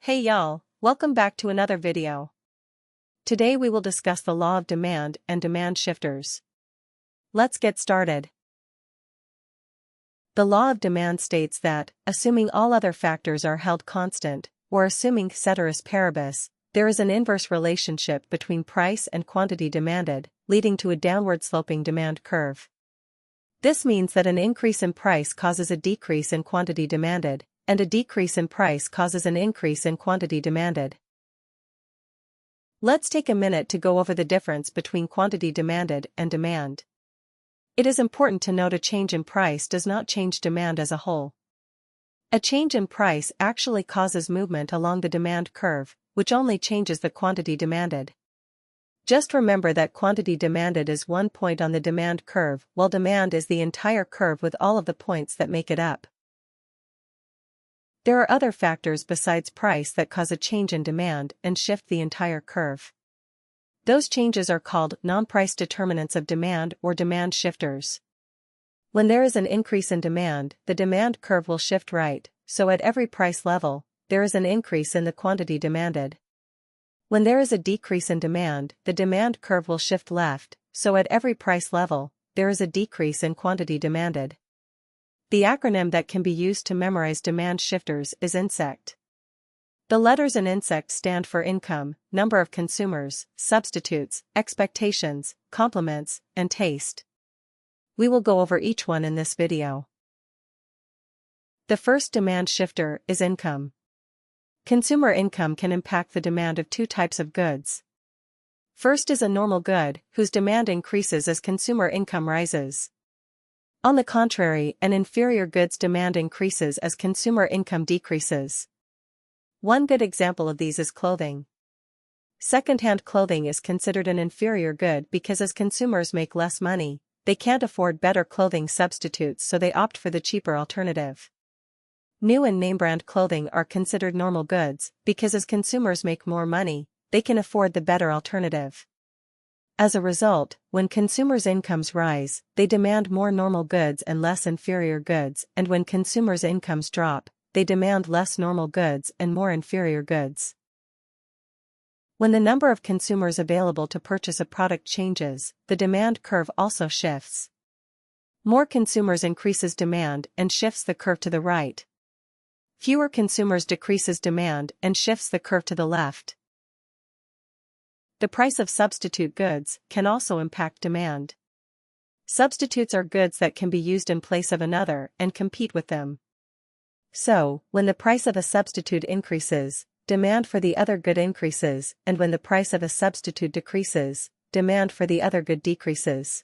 Hey y'all, welcome back to another video. Today we will discuss the law of demand and demand shifters. Let's get started. The law of demand states that, assuming all other factors are held constant, or assuming ceteris paribus, there is an inverse relationship between price and quantity demanded, leading to a downward-sloping demand curve. This means that an increase in price causes a decrease in quantity demanded, and a decrease in price causes an increase in quantity demanded. Let's take a minute to go over the difference between quantity demanded and demand. It is important to note a change in price does not change demand as a whole. A change in price actually causes movement along the demand curve, which only changes the quantity demanded. Just remember that quantity demanded is one point on the demand curve, while demand is the entire curve with all of the points that make it up. There are other factors besides price that cause a change in demand and shift the entire curve. Those changes are called non-price determinants of demand or demand shifters. When there is an increase in demand, the demand curve will shift right, so at every price level, there is an increase in the quantity demanded. When there is a decrease in demand, the demand curve will shift left, so at every price level, there is a decrease in quantity demanded. The acronym that can be used to memorize demand shifters is INSECT. The letters in INSECT stand for income, number of consumers, substitutes, expectations, complements, and taste. We will go over each one in this video. The first demand shifter is income. Consumer income can impact the demand of two types of goods. First is a normal good, whose demand increases as consumer income rises. On the contrary, an inferior good's demand increases as consumer income decreases. One good example of these is clothing. Second-hand clothing is considered an inferior good because as consumers make less money, they can't afford better clothing substitutes, so they opt for the cheaper alternative. New and name-brand clothing are considered normal goods because as consumers make more money, they can afford the better alternative. As a result, when consumers' incomes rise, they demand more normal goods and less inferior goods, and when consumers' incomes drop, they demand less normal goods and more inferior goods. When the number of consumers available to purchase a product changes, the demand curve also shifts. More consumers increases demand and shifts the curve to the right. Fewer consumers decreases demand and shifts the curve to the left. The price of substitute goods can also impact demand. Substitutes are goods that can be used in place of another and compete with them. So, when the price of a substitute increases, demand for the other good increases, and when the price of a substitute decreases, demand for the other good decreases.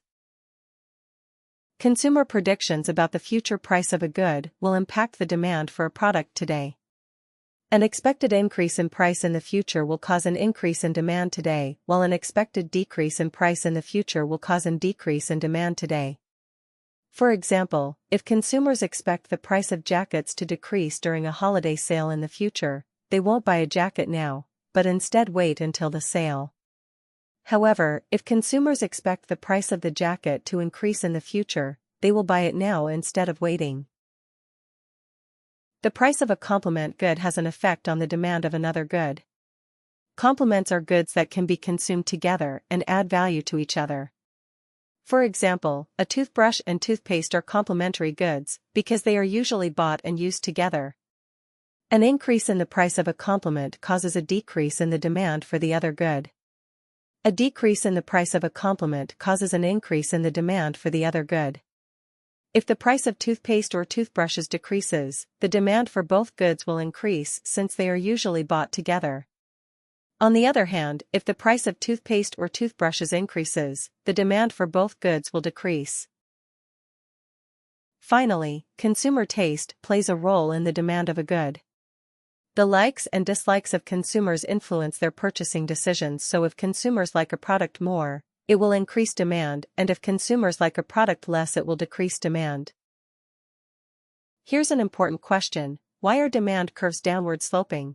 Consumer predictions about the future price of a good will impact the demand for a product today. An expected increase in price in the future will cause an increase in demand today, while an expected decrease in price in the future will cause a decrease in demand today. For example, if consumers expect the price of jackets to decrease during a holiday sale in the future, they won't buy a jacket now, but instead wait until the sale. However, if consumers expect the price of the jacket to increase in the future, they will buy it now instead of waiting. The price of a complement good has an effect on the demand of another good. Complements are goods that can be consumed together and add value to each other. For example, a toothbrush and toothpaste are complementary goods because they are usually bought and used together. An increase in the price of a complement causes a decrease in the demand for the other good. A decrease in the price of a complement causes an increase in the demand for the other good. If the price of toothpaste or toothbrushes decreases, the demand for both goods will increase since they are usually bought together. On the other hand, if the price of toothpaste or toothbrushes increases, the demand for both goods will decrease. Finally, consumer taste plays a role in the demand of a good. The likes and dislikes of consumers influence their purchasing decisions, so if consumers like a product more, it will increase demand, and if consumers like a product less, it will decrease demand. Here's an important question: why are demand curves downward sloping?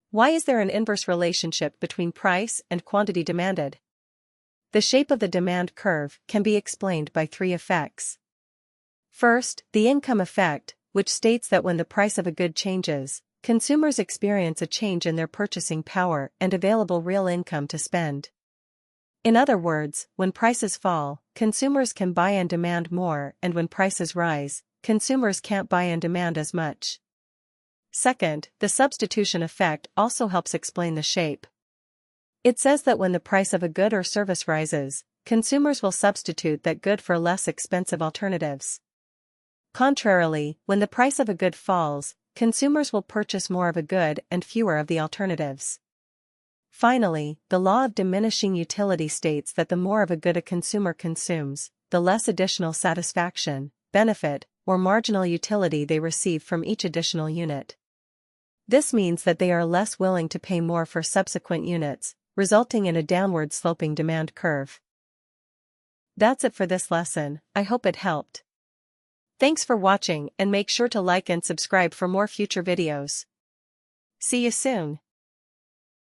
Why is there an inverse relationship between price and quantity demanded? The shape of the demand curve can be explained by three effects. First, the income effect, which states that when the price of a good changes, consumers experience a change in their purchasing power and available real income to spend. In other words, when prices fall, consumers can buy and demand more, and when prices rise, consumers can't buy and demand as much. Second, the substitution effect also helps explain the shape. It says that when the price of a good or service rises, consumers will substitute that good for less expensive alternatives. Contrarily, when the price of a good falls, consumers will purchase more of a good and fewer of the alternatives. Finally, the law of diminishing utility states that the more of a good a consumer consumes, the less additional satisfaction, benefit, or marginal utility they receive from each additional unit. This means that they are less willing to pay more for subsequent units, resulting in a downward sloping demand curve. That's it for this lesson. I hope it helped. Thanks for watching, and make sure to like and subscribe for more future videos. See you soon.